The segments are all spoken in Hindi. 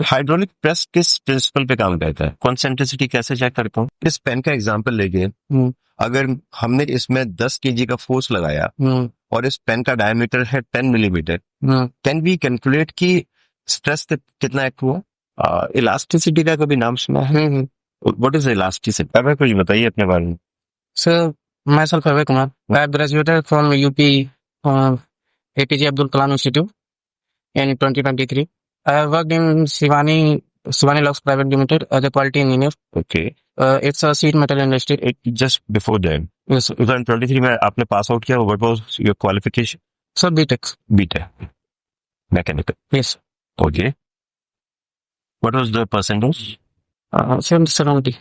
हाइड्रोलिक प्रेस किस प्रिंसिपल पे काम करता है? कॉन्सेंट्रिसिटी कैसे चेक करता हूँ? इस पेन का एग्जांपल लेके अगर हमने इसमें 10 केजी का फोर्स लगाया और इस पेन का डायमीटर है 10 मिलीमीटर, कैन वी कैलकुलेट कि स्ट्रेस कितना एक्ट हुआ? इलास्टिसिटी का कभी नाम सुना है? What is elasticity? अगर कुछ बताइए अपने बारे में। Sir, myself Abhay Kumar. I have graduated from UP APJ Abdul Kalam Institute in 2023. I have worked in Shivani Lux Private Limited as a quality engineer. Okay. It's a sheet metal industry. Just before that, Yes, sir. 2023 में आपने पास आउट किया, what was your qualification? Sir, BTech. BTech, mechanical. Yes. Okay. What was the percentage? 70.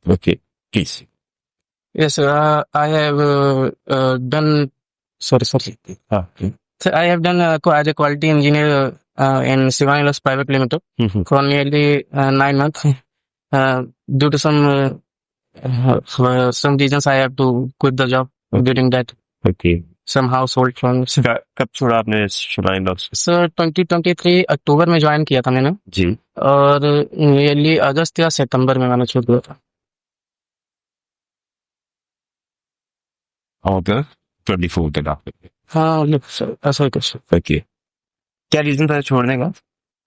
Okay, please. Yes, sir. I have done. Sorry. Okay. So I have done as a quality engineer in Shivani Lux Private Limited for nearly 9 months. Due to some reasons, I have to quit the job during that. Okay. Some household problems. कब छोड़ा आपने शिवानी लॉक्स? सर 2023 अक्टूबर में ज्वाइन किया था मैंने जी। और नियरली अगस्त या सितंबर में मैंने छोड़ दिया था। अगस्त 24 तक आप? हाँ, सर ऐसा ही कुछ। ओके। क्या रीजन था छोड़ने का?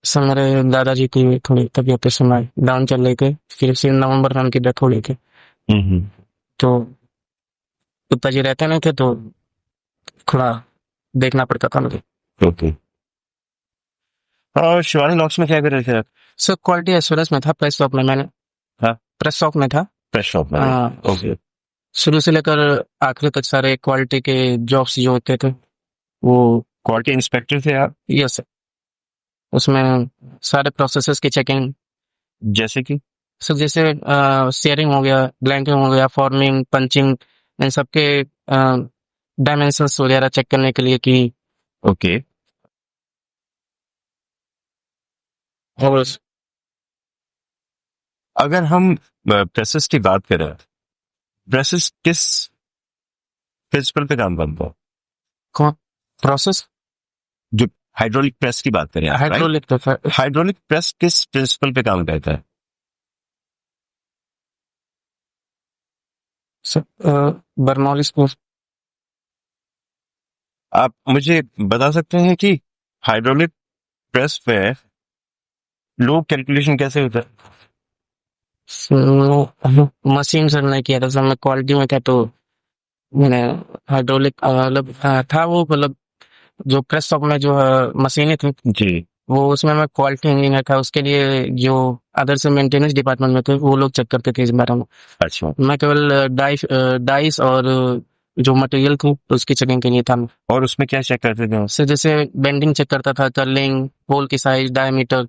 सर मेरे दादाजी की थोड़ी तबीयत सुनाई डाउन चल रही थी, फिर से नवंबर में उनकी डेथ हो गई थी। तो पिताजी रहते नहीं थे तो थोड़ा देखना पड़ता था मुझे। ओके। और शिवानी लॉक्स में क्या कर रहे थे आप? सर क्वालिटी एश्योरेंस में था, प्रेस शॉप में मैंने। हाँ? प्रेस शॉप में था। प्रेस शॉप में? हाँ। ओके। शुरू से लेकर आखिरी तक सारे क्वालिटी के जॉब्स जो होते थे वो। क्वालिटी इंस्पेक्टर थे आप? Yes sir. उसमें सारे प्रोसेसेस की चेकिंग, जैसे कि सर जैसे शेयरिंग हो गया, ब्लैंकिंग हो गया, फॉर्मिंग, पंचिंग, इन सबके डायमेंशंस वगैरह चेक करने के लिए कि। ओके। और अगर हम प्रेसेस की बात करें, प्रेसेस किस प्रिंसिपल पे काम करता है? कौन प्रोसेस? जो हाइड्रोलिक प्रेस की बात करें, हाइड्रोलिक प्रेस किस प्रिंसिपल पे काम करता है? सर बर्नौलीज को। आप मुझे बता सकते हैं कि हाइड्रोलिक प्रेस पे लोड कैलकुलेशन कैसे होता है? मशीन सर नहीं किया था सर, मैं क्वालिटी में था तो मैंने हाइड्रोलिक मतलब था वो, मतलब जो प्रेस शॉप में जो मशीनें थी जी, वो उसमें मैं क्वालिटी इंजीनियर था। उसके लिए जो अदर से मेंटेनेंस डिपार्टमेंट में थे वो लोग चेक करते थे इस बारे में। अच्छा। मैं केवल डाइस और जो मटेरियल थी उसकी चेकिंग के लिए था। और उसमें क्या चेक करते थे? सर जैसे बेंडिंग चेक करता था, कर्लिंग, होल की साइज, डायमीटर,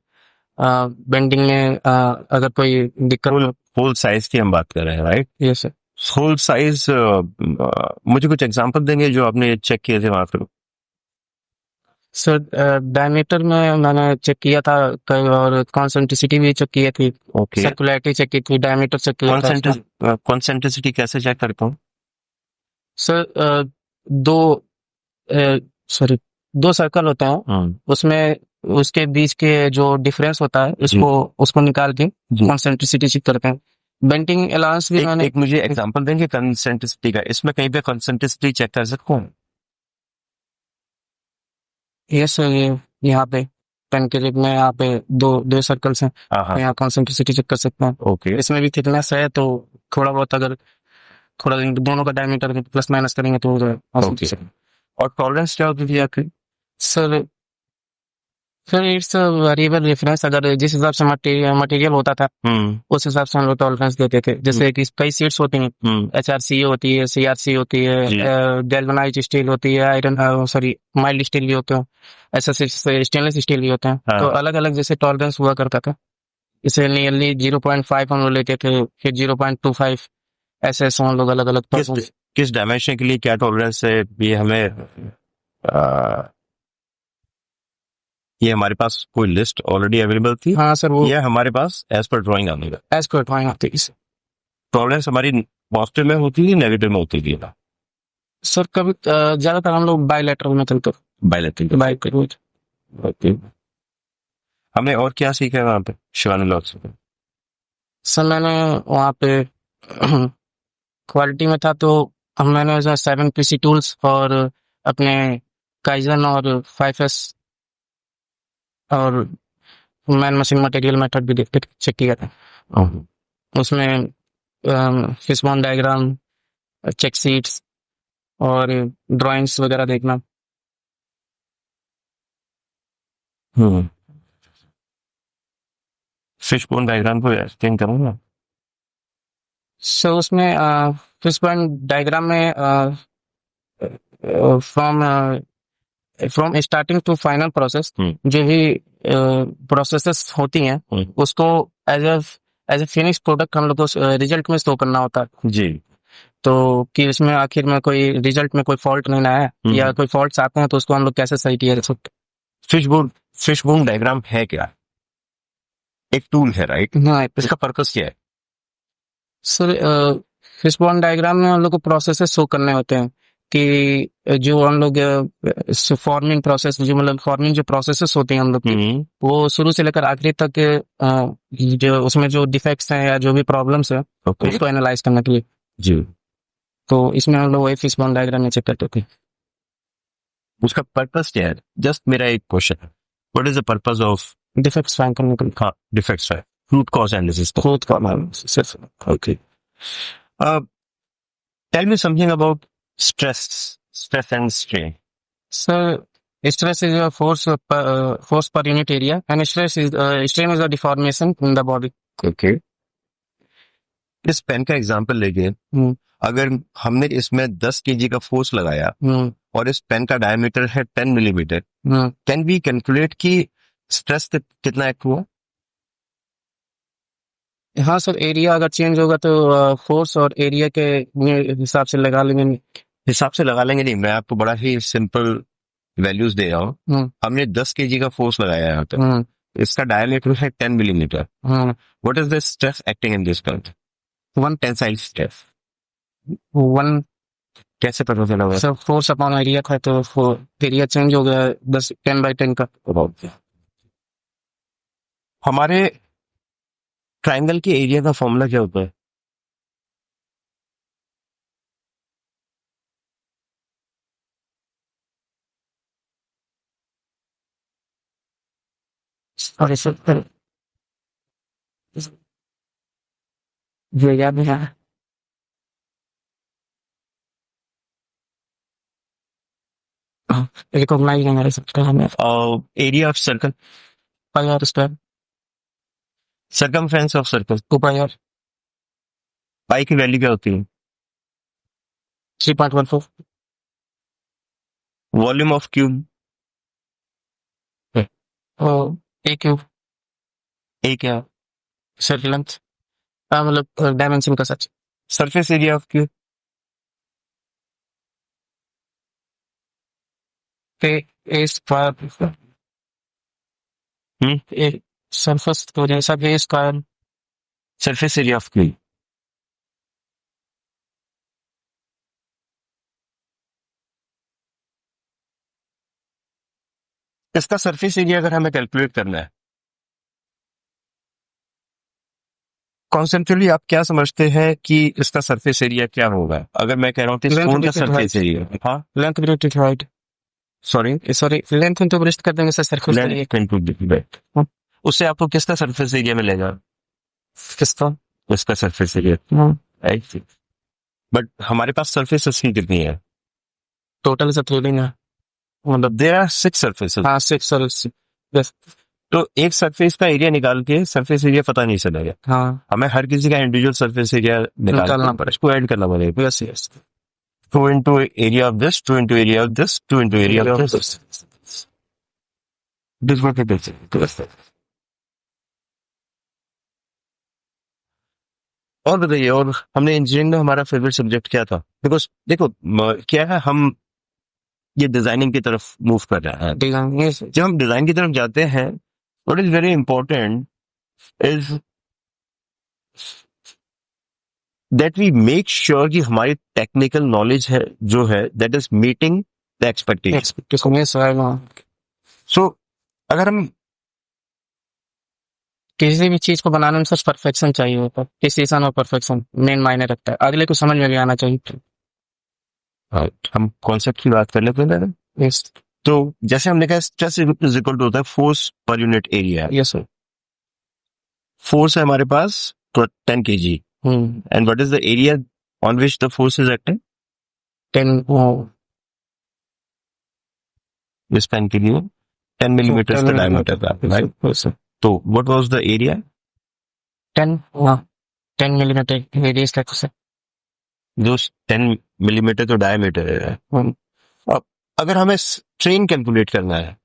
बेंडिंग में अगर कोई दिक्कत। होल साइज की हम बात कर रहे हैं, right? Yes sir. Whole size मुझे कुछ एग्जांपल देंगे जो आपने चेक किए थे वहां पर? सर डायमीटर में मैंने चेक किया था और कॉन्सेंट्रिसिटी भी चेक की थी। ओके। सर्कुलरिटी चेक की थी, डायमीटर चेक किया था। कॉन्सेंट्रिसिटी कैसे चेक करता हूँ? सर दो सर्कल होते हैं, उसमें उसके बीच के जो डिफरेंस होता है उसको निकाल के कॉन्सेंट्रिसिटी चेक करते हैं। बेंडिंग अलाउंस भी मैंने। एक मुझे एग्जांपल देंगे कॉन्सेंट्रिसिटी का? इसमें कहीं पे कॉन्सेंट्रिसिटी चेक कर सकता हूँ? यस सर, यहाँ पे पेन के लिप में यहाँ पे दो सर्कल्स हैं, यहाँ कॉन्सेंट्रिसिटी चेक कर सकते हैं। ओके। इसमें भी थिकनेस है तो थोड़ा बहुत अगर थोड़ा दोनों का डायमीटर प्लस माइनस करेंगे तो और टॉलरेंस क्या होती थी आपकी? Sir it's variable reference. अगर जिस हिसाब से मटेरियल होता था उस हिसाब से हम लोग टॉलरेंस देते थे। जैसे कि कई सीट्स होती हैं, HRC होती है, CRC होती है, गैल्वेनाइज्ड स्टील होती है, आयरन माइल्ड स्टील भी होते हैं, ऐसा स्टेनलेस स्टील भी होते हैं। तो अलग अलग जैसे टॉलरेंस हुआ करता था। इसे नियरली 0.5 हम लोग लेते थे, फिर 0.25, ऐसे हम लोग अलग अलग। किस डायमेंशन के लिए क्या टॉलरेंस है ये हमें ये हमारे पास कोई लिस्ट ऑलरेडी अवेलेबल थी? हाँ सर, वो ये हमारे पास एज पर ड्राइंग आती है। टॉलरेंस हमारी पॉजिटिव में होती थी, नेगेटिव में होती थी? सर कभी ज्यादातर हम लोग बायलैटरल में चलते बायलैटरल। बायलैटरल। ओके। हमने और क्या सीखा है वहां पे शिवानी लॉ से? सर मैंने वहाँ पे क्वालिटी में था तो मैंने 7 PC टूल्स और अपने काइजन और 5S और मैन मशीन मटेरियल मेथड भी देख चेक किया था। उसमें फिशबोन डायग्राम, चेक शीट्स और ड्राइंग्स वगैरह देखना। फिशबोन डायग्राम को एक्सप्लेन करूंगा। सो उसमें फिशबोन डायग्राम में from starting to final process जो भी प्रोसेसेस होती हैं उसको एज ए फिनिश प्रोडक्ट हम लोग को रिजल्ट में शो करना होता है जी। तो कि इसमें आखिर में कोई रिजल्ट में कोई फॉल्ट नहीं आया या कोई फॉल्ट्स आते हैं तो उसको हम लोग कैसे सही किया जा सकते। फिशबोन डायग्राम है क्या? एक टूल है, राइट? हाँ इसका पर्पस क्या है? सर फिशबोन डायग्राम में हम लोग को प्रोसेसेस शो करने होते हैं कि जो हम लोग फॉर्मिंग प्रोसेस जो मतलब फॉर्मिंग जो प्रोसेसेस होती हैं हम लोग की वो शुरू से लेकर आखिरी तक जो उसमें जो डिफेक्ट्स हैं या जो भी प्रॉब्लम्स है उसको एनालाइज करने के लिए जी। तो इसमें हम लोग वही फिशबोन डायग्राम में चेक करते थे। उसका पर्पस क्या है? जस्ट मेरा एक क्वेश्चन है, what is the purpose of defects find करने के लिए। हाँ, डिफेक्ट्स है, रूट कॉज एनालिसिस। खुद का analysis. Okay. Tell me something about stress and strain. Sir stress is a force per unit area and strain is a deformation in the body. Okay. इस पेन का एग्जांपल लेके अगर हमने इसमें 10 kg का फोर्स लगाया और इस पेन का डायमीटर है 10 मिलीमीटर, कैन वी कैलकुलेट कि स्ट्रेस कितना एक्ट हुआ? हाँ सर एरिया अगर चेंज होगा तो फोर्स और एरिया के हिसाब से लगा लेंगे। नहीं, मैं आपको बड़ा ही सिंपल वैल्यूज दे रहा हूँ। हमने 10 kg का फोर्स लगाया यहाँ तक, इसका डायमीटर है 10 millimetre. What is the stress acting in this point? 1 tensile stress. 1 कैसे पता चला हुआ? सर फोर्स अपॉन एरिया था तो एरिया चेंज हो गया 10/10 का। हमारे ट्राइंगल के एरिया का फॉर्मूला क्या होता है? सॉरी सर ये याद नहीं है। रिकॉग्नाइज नहीं मेरे सकता हमें। Area of circle, pi r square. Circumference of circle, 2 pi r. Pi की वैल्यू क्या होती है? 3.14। Volume of cube, a cube. A क्या? सर लेंथ मतलब डायमेंशन का सच। Surface area of cube, a square a surface तो जैसा a square. Surface area of cube. इसका सरफेस एरिया अगर हमें कैलकुलेट करना है, कॉन्सेप्चुअली आप क्या समझते हैं कि इसका सरफेस एरिया क्या होगा? अगर मैं कह रहा हूँ कि स्पून का सरफेस एरिया, हाँ, length into height. Sorry length into breast कर देंगे सर सरफेस एरिया। उससे आपको किसका सरफेस एरिया मिलेगा? किसका? इसका सरफेस एरिया। बट हमारे पास सरफेसेस ही कितनी है? टोटल से थ्रेडिंग है मतलब देयर आर 6 सरफेसेस। हाँ 6 सर यस। तो एक सरफेस का एरिया निकाल के सरफेस एरिया पता नहीं चलेगा। हाँ हमें हर किसी का इंडिविजुअल सरफेस एरिया निकालना पड़ेगा, इसको ऐड करना पड़ेगा। Yes yes. 2 into area of this, 2 into area of this, 2 into area of this. This is what it is. और बताइए, और हमने इंजीनियरिंग में हमारा फेवरेट सब्जेक्ट क्या था? बिकॉज देखो क्या है, हम ये डिजाइनिंग की तरफ मूव कर रहे हैं। जब हम डिजाइन की तरफ जाते हैं, what is very important is that we make sure कि हमारी technical knowledge है जो है that is meeting the expectation. Expectation है सर। So अगर हम किसी भी चीज को बनाने में सर परफेक्शन चाहिए होता है, प्रिसीजन और परफेक्शन मेन मायने रखता है, अगले को समझ में भी आना चाहिए। हम कॉन्सेप्ट की बात कर लेते हैं। यस तो जैसे हमने कहा स्ट्रेस इज इक्वल टू होता है force per unit area. Yes sir. Force है हमारे पास 10 kg and what is the area on which the force is acting? 10 इस पेन के लिए 10 मिलीमीटर का डायमीटर था, राइट? तो what was the area? 10 millimetre radius का कुछ जो 10 मिलीमीटर तो डायमीटर है। अब अगर हमें स्ट्रेन कैलकुलेट करना है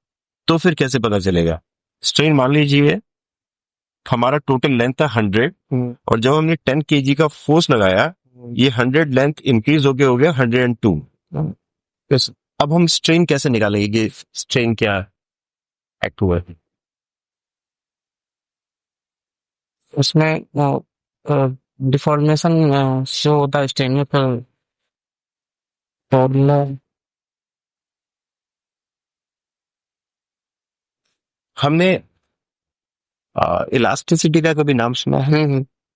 तो फिर कैसे पता चलेगा? स्ट्रेन मान लीजिए हमारा टोटल लेंथ था 100 और जब हमने 10 kg का फोर्स लगाया ये 100 लेंथ इंक्रीज होके हो गया 102। यस अब हम स्ट्रेन कैसे निकालेंगे कि स्ट्रेन क्या एक्ट हुआ है? उसमें डिफॉर्मेशन शो होता है स्ट्रेन पर फॉर्मूला। हमने इलास्टिसिटी का कभी नाम सुना है?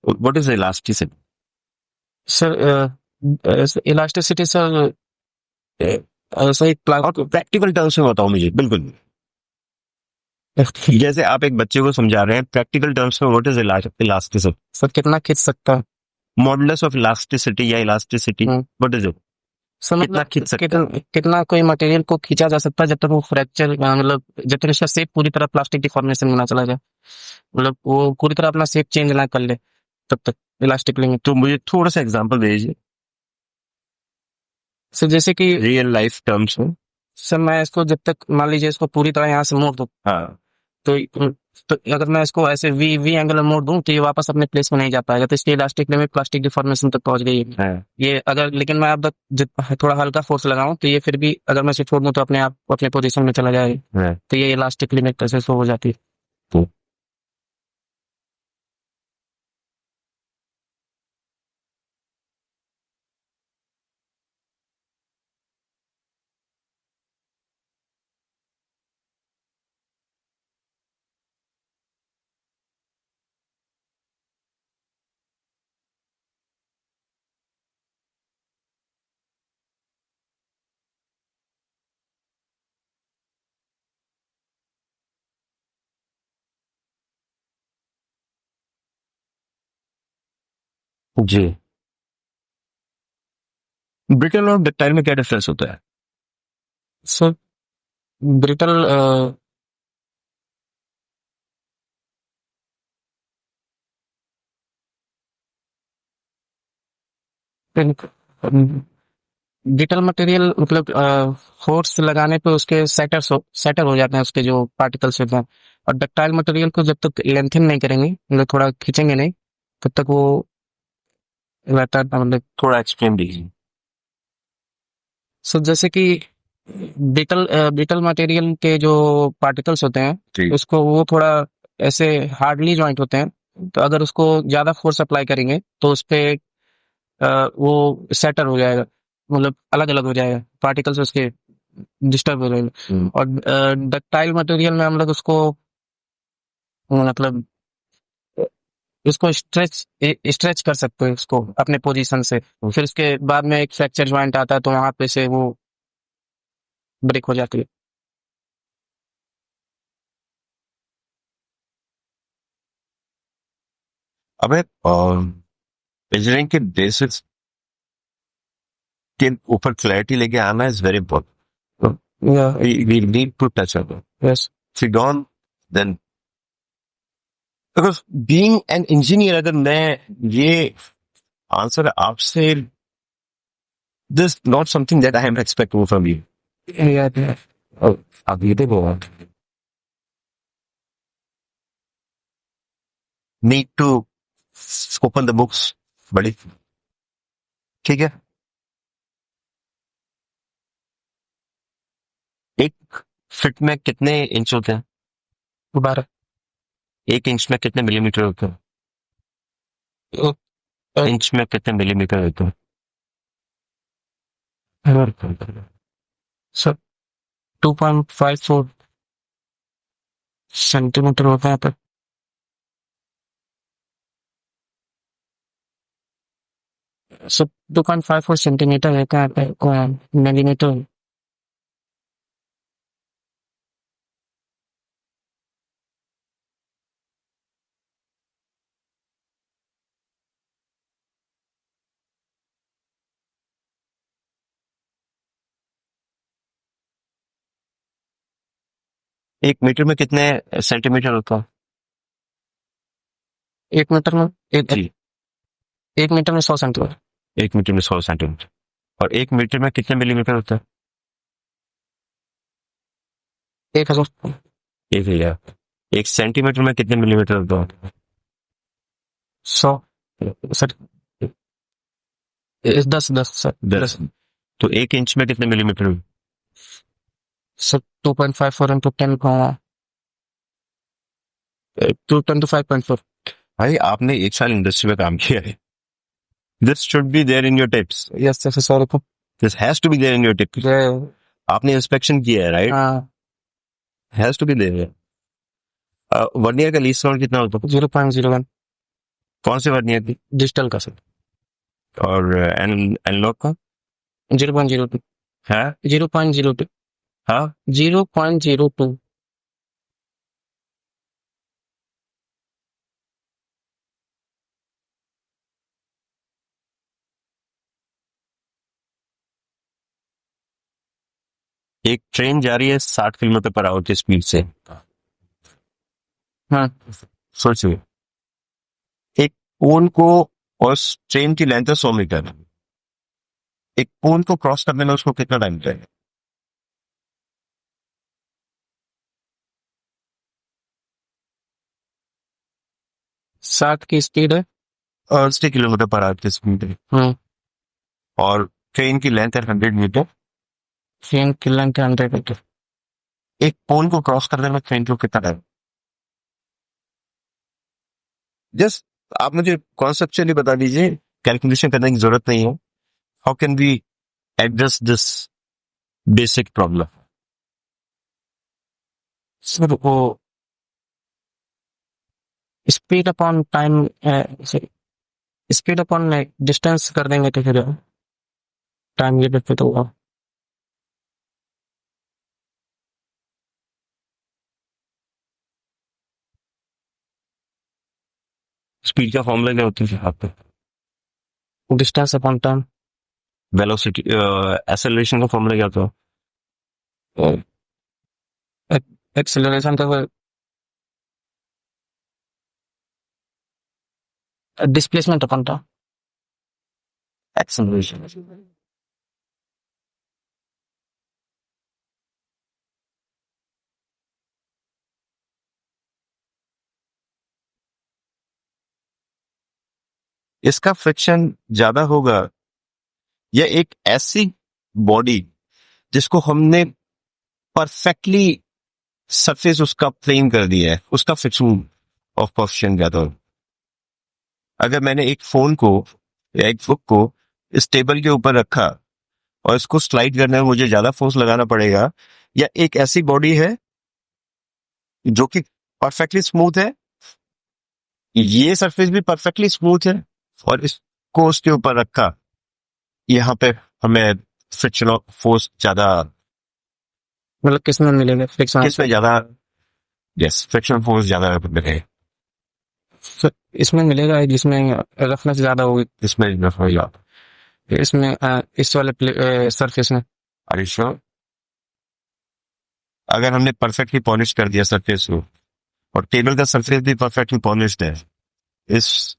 What is elasticity? Sir elasticity sir सही प्रैक्टिकल टर्म्स में बताओ मुझे। बिल्कुल जैसे आप एक बच्चे को समझा रहे हैं प्रैक्टिकल टर्म्स में, व्हाट इज इलास्टिसिटी? सर कितना खींच सकता है? मॉडुलस ऑफ इलास्टिसिटी या elasticity, what is it? Sir कितना मतलब खींच सकता है? कितना कोई मटेरियल को खींचा जा सकता है जब तक वो फ्रैक्चर मतलब जब तक उसका शेप पूरी तरह प्लास्टिक डिफॉर्मेशन में ना चला जाए, मतलब वो पूरी तरह अपना शेप चेंज ना कर ले तब तक इलास्टिक लिमिट। तो मुझे थोड़ा सा एग्जांपल दीजिए सर जैसे कि रियल लाइफ टर्म्स में। सर मैं इसको जब तक मान लीजिए इसको पूरी तरह यहाँ से मोड़ दूं हाँ, तो अगर मैं इसको ऐसे वी एंगल में मोड़ दूं तो ये वापस अपने प्लेस में नहीं जा पाएगा, तो इसकी इलास्टिक लिमिट प्लास्टिक डिफॉर्मेशन तक पहुंच गई है। हाँ। ये अगर लेकिन मैं अब थोड़ा हल्का फोर्स लगाऊं तो ये फिर भी अगर मैं इसे छोड़ दूं तो अपने आप अपने पोजीशन में चला जाएगा, हाँ। तो ये इलास्टिक लिमिट ऐसे शो हो जाती है। तो जी, ब्रिटल और डक्टाइल में क्या डिफरेंस होता है? सर ब्रिटल ब्रिटल मटेरियल मतलब फोर्स लगाने पे उसके सेटर हो जाते हैं उसके जो पार्टिकल्स होते हैं, और डक्टाइल मटेरियल को जब तक लेंथन नहीं करेंगे मतलब थोड़ा खींचेंगे नहीं तब तक वो रहता है मतलब। थोड़ा एक्सप्लेन दीजिए। सो जैसे कि ब्रिटल मटेरियल के जो पार्टिकल्स होते हैं उसको वो थोड़ा ऐसे हार्डली जॉइंट होते हैं, तो अगर उसको ज्यादा फोर्स अप्लाई करेंगे तो उस पे वो सेटर हो जाएगा, मतलब अलग अलग हो जाएगा, पार्टिकल्स उसके डिस्टर्ब हो जाएगा। और डक्टाइल मटेरियल में हम लोग उसको मतलब उसको स्ट्रेच कर सकते हैं उसको अपने पोजीशन से, फिर उसके बाद में एक फ्रैक्चर ज्वाइंट आता है तो वहां पे से वो ब्रेक हो जाती है। अबे इंजीनियरिंग के बेसिक्स के ऊपर क्लैरिटी लेके आना is very important. We need to touch on it. Yes if you don't then because being an engineer, अगर मैं ये आंसर आपसे this not something that I am expecting from you. अब ये देखो, need to open the books बड़ी, ठीक है? एक फिट में कितने इंच होते हैं? 12 एक इंच में कितने मिलीमीटर होते हैं? इंच में कितने मिलीमीटर होते हैं? सर 2.54 सेंटीमीटर होता है पर सर 2.54 सेंटीमीटर है क्या मिलीमीटर? एक मीटर में कितने सेंटीमीटर होता है? 1 मीटर में जी, 1 मीटर में 100 सेंटीमीटर। 1 मीटर में 100 सेंटीमीटर। और 1 मीटर में कितने मिलीमीटर होता है? 1000 1 हजार। 1 सेंटीमीटर में कितने मिलीमीटर होता है? 100 सर 10 सर 10। तो 1 इंच में कितने मिलीमीटर होते हैं? Sir 2.54 into 10 225.4। भाई आपने 1 साल इंडस्ट्री में काम किया है। This should be there in your tips. Yes sir sorry this has to be there in your tips. आपने इंस्पेक्शन किया है, राइट? हाँ has to be there. Vernier का लीस्ट काउंट कितना होता है? 0.01 कौन से वर्नियर की? डिजिटल का सर और एनालॉग का? 0.02 है? 0.02 हाँ, 0.02 एक ट्रेन जा रही है 60 किलोमीटर पर आवर की स्पीड से। हाँ सोचिए, एक पोल को, और उस ट्रेन की लेंथ है 100 मीटर, एक पोल को क्रॉस करने में उसको कितना टाइम लगेगा? 60 की स्पीड है 80 किलोमीटर पर आवर की स्पीड है, हाँ और ट्रेन की लेंथ है 100 मीटर। ट्रेन की लेंथ 100 मीटर। एक पोल को क्रॉस करने में ट्रेन को कितना टाइम? जस्ट आप मुझे कॉन्सेप्चुअली बता दीजिए, कैलकुलेशन करने की जरूरत नहीं है। How can we address this basic problem? Sir वो speed upon time speed upon distance कर देंगे तो फिर टाइम लिमिट पे तो होगा। स्पीड का फॉर्मूला क्या होता है आप? Distance upon time velocity, acceleration का फॉर्मूला क्या होता है? एक्सेलरेशन का डिस्प्लेसमेंट अपॉन टाइम। एक्सेलरेशन। इसका फ्रिक्शन ज्यादा होगा, या एक ऐसी बॉडी जिसको हमने परफेक्टली सरफेस उसका प्लेन कर दिया है, उसका फ्रिक्शन ऑफ कोएफिशिएंट ज्यादा होगा? अगर मैंने एक फोन को या एक बुक को इस टेबल के ऊपर रखा और इसको स्लाइड करने में मुझे ज्यादा फोर्स लगाना पड़ेगा, या एक ऐसी बॉडी है जो कि परफेक्टली स्मूथ है, ये सरफेस भी परफेक्टली स्मूथ है, और इसको उसके ऊपर रखा, यहाँ पे हमें फ्रिक्शन ऑफ फोर्स ज्यादा, मतलब किसमें मिलेगा फ्रिक्शन? किसमें ज्यादा? यस, फ्रिक्शन फोर्स ज्यादा मिलेगा। इसमें मिलेगा जिसमें रफनेस ज्यादा होगी। इसमें इसमें इस वाले सरफेस में। Are you sure? अगर हमने परफेक्टली पॉलिश कर दिया सरफेस को, और टेबल का सरफेस भी परफेक्टली पॉलिश्ड है, इस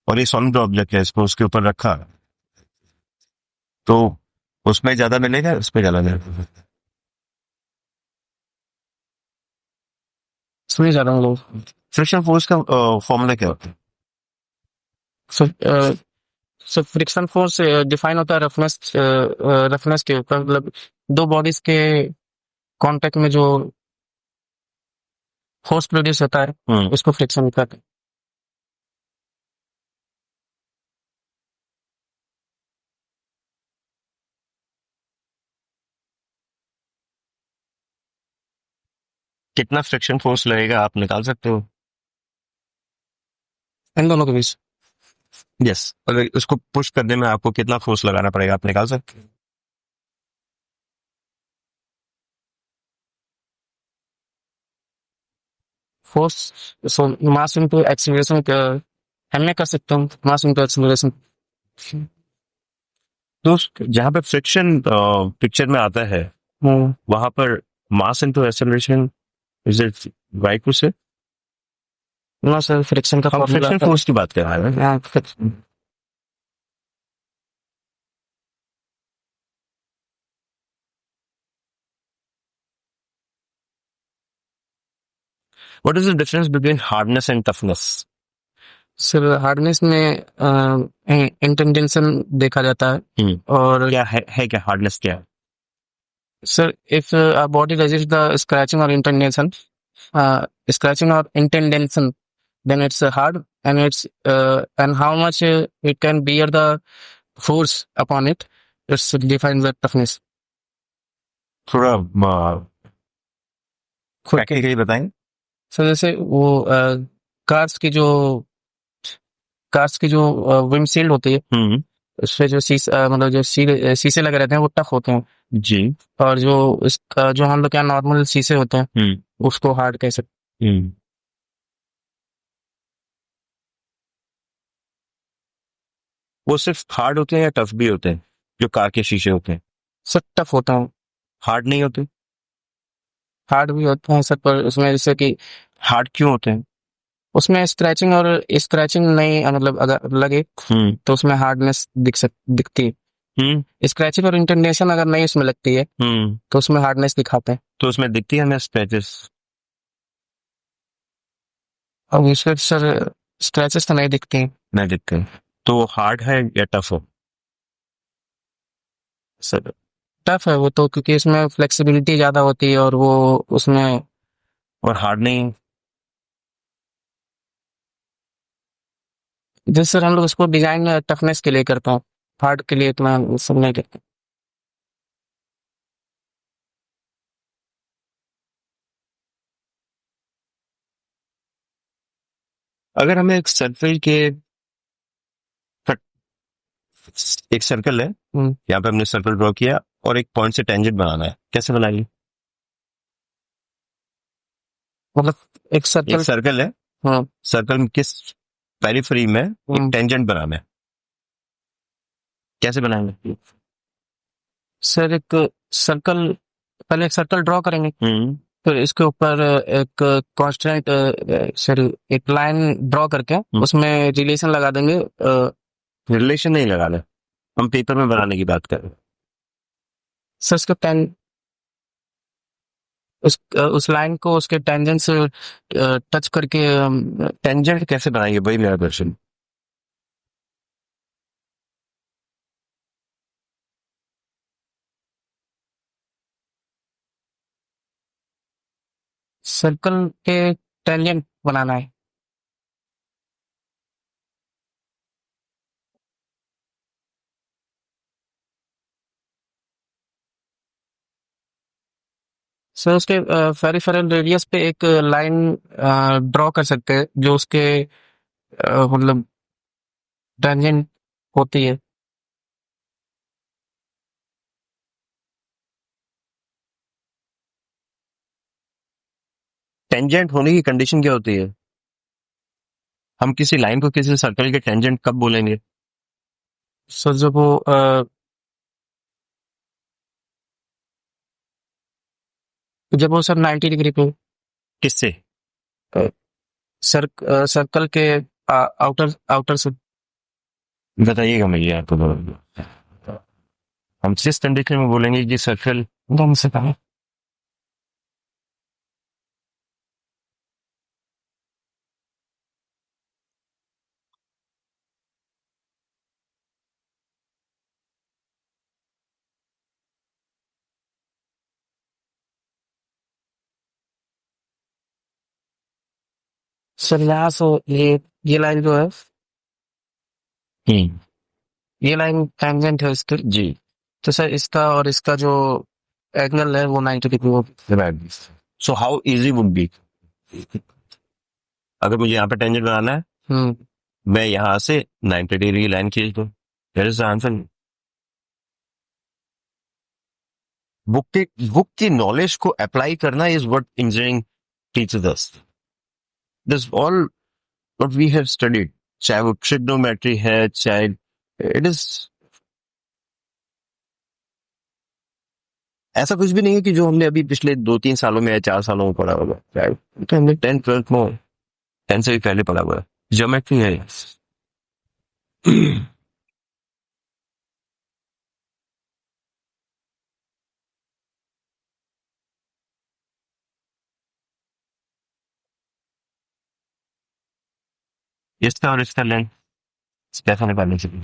और ये सॉलिड ऑब्जेक्ट है, इसको उसके ऊपर रखा, तो उसमें ज्यादा मिलेगा, उसमें ज्यादा मिलेगा? इसमें ज्यादा लोग फ्रिक्शन फोर्स का फॉर्मूला क्या होता है? सो फ्रिक्शन फोर्स डिफाइन होता है रफनेस के ऊपर, मतलब दो बॉडीज के कांटेक्ट में जो फोर्स प्रोड्यूस होता है उसको फ्रिक्शन कहते हैं। कितना फ्रिक्शन फोर्स लगेगा आप निकाल सकते हो? इन दोनों के बीच यस, अगर उसको पुश करने में आपको कितना फोर्स लगाना पड़ेगा आप निकाल सकते हो? फोर्स, सो मास इनटू एक्सीलरेशन हम मैं कर सकता हूँ मास इनटू एक्सीलरेशन। तो जहां पे फ्रिक्शन पिक्चर में आता है वहां पर mass into acceleration, is it right to say? ना सर, फ्रिक्शन का हम फॉर्मूला फ्रिक्शन फोर्स की बात कर रहे हैं। What is the difference between hardness and toughness? Sir hardness में इंटेंशन देखा जाता है और क्या है क्या हार्डनेस क्या है? Sir if body resist the scratching और intention, scratching or indentation, then it's hard, and it's and how much it can bear the force upon it, it's defines the toughness. थोड़ा खुद के प्रैक्टिकली बताएं। सर जैसे वो कार्स की जो विंडशील्ड होती है, उस पे जो मतलब जो शीशे लगे रहते हैं वो टफ होते हैं जी। और जो इसका जो हम लोग क्या नॉर्मल शीशे होते हैं उसको हार्ड कह सकते। वो सिर्फ हार्ड होते हैं या टफ भी होते हैं जो कार के शीशे होते हैं? सर टफ होता है, हार्ड नहीं होते? हार्ड भी होते हैं सर, पर उसमें जैसे कि हार्ड क्यों होते हैं? उसमें स्क्रैचिंग नहीं मतलब अगर लगे तो उसमें हार्डनेस दिखती है। स्क्रैचिंग और इंटेंडेशन अगर नहीं उसमें लगती है तो उसमें हार्डनेस दिखाते हैं। तो उसमें दिखती है हमें स्क्रैचेस? और उसमें सर स्क्रैचेस तो नहीं दिखती हैं। नहीं दिखते, तो वो हार्ड है या टफ हो? सर टफ है वो तो, क्योंकि इसमें फ्लेक्सिबिलिटी ज्यादा होती है और वो उसमें। और हार्ड नहीं? जैसे सर हम लोग उसको डिजाइन टफनेस के लिए करता हूँ, हार्ड के लिए इतना सब नहीं करते। अगर हमें एक सर्कल के एक सर्कल है, यहाँ पे हमने सर्कल ड्रॉ किया और एक पॉइंट से टेंजेंट बनाना है, कैसे बनाएंगे? मतलब एक सर्कल है, सर्कल में किस पेरिफेरी में एक टेंजेंट बनाना है, कैसे बनाएंगे? सर एक सर्कल, पहले एक सर्कल ड्रॉ करेंगे, फिर इसके ऊपर एक कांस्टेंट सर एक लाइन ड्रॉ करके उसमें रिलेशन लगा देंगे। रिलेशन नहीं लगाना, हम पेपर में बनाने की बात कर रहे हैं। सर उसके उस लाइन को उसके टेंजेंट से टच करके टेंजेंट कैसे बनाएंगे, वही मेरा क्वेश्चन। सर्कल के टेंजेंट बनाना है। सर उसके पेरिफेरल रेडियस पे एक लाइन ड्रॉ कर सकते हैं जो उसके मतलब टेंजेंट होती है। टेंजेंट होने की कंडीशन क्या होती है? हम किसी लाइन को किसी सर्कल के टेंजेंट कब बोलेंगे? सर जब वो सर 90 डिग्री पे किससे? सर्कल के आउटर से। बताइएगा मुझे आपको। हम किस कंडीशन में बोलेंगे कि सर्कल एकदम से कहा सर यहाँ से ये लाइन जो है, ये लाइन टेंजेंट है इसके जी। तो सर इसका और इसका जो एंगल है वो 90 डिग्री होगी। So how easy would be, अगर मुझे यहाँ पे टेंजेंट बनाना है, मैं यहाँ से 90 डिग्री की लाइन खींच दूं, that is the answer. Book की नॉलेज को अप्लाई करना is what engineering teaches us. This all what we have studied, चाहे वो ट्रिग्नोमेट्री है, चाहे इट इज, ऐसा कुछ भी नहीं है कि जो हमने अभी पिछले 2-3 सालों में या 4 सालों में पढ़ा होगा, तो हमने 10-12 में, 10 से भी पहले पढ़ा हुआ है, ज्योमेट्री है। इसका और इसका लेंथ कैसा निकालने के लिए,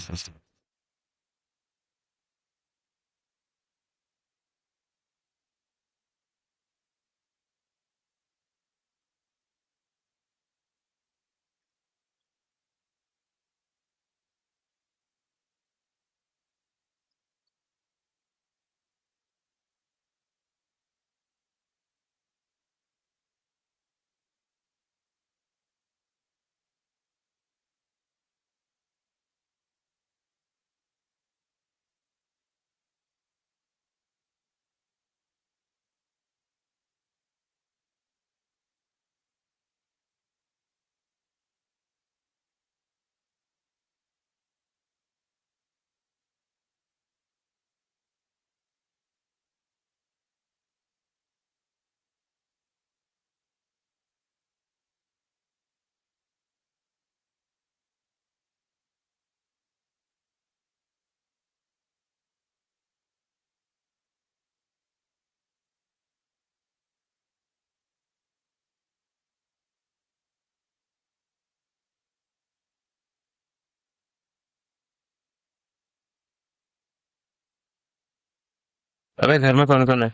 अबे घर में कौन कौन है?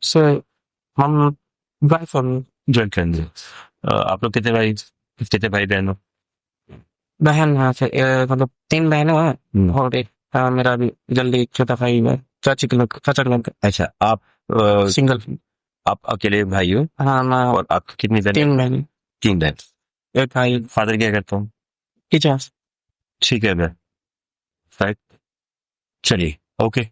सर हम वाइफ और जॉइंट फैमिली। आप लोग कितने भाई बहन हो? बहन है, फिर मतलब 3 बहनें हैं और एक मेरा भी जल्दी एक छोटा भाई है, चाचा के लड़का, अच्छा, आप सिंगल। आप अकेले भाई हो? हाँ मैं, और आप कितनी बहन? 3 बहनें, 3 बहन। एक भाई। फादर क्या करता हूँ? टीचर। ठीक है, मैं राइट, चलिए, ओके।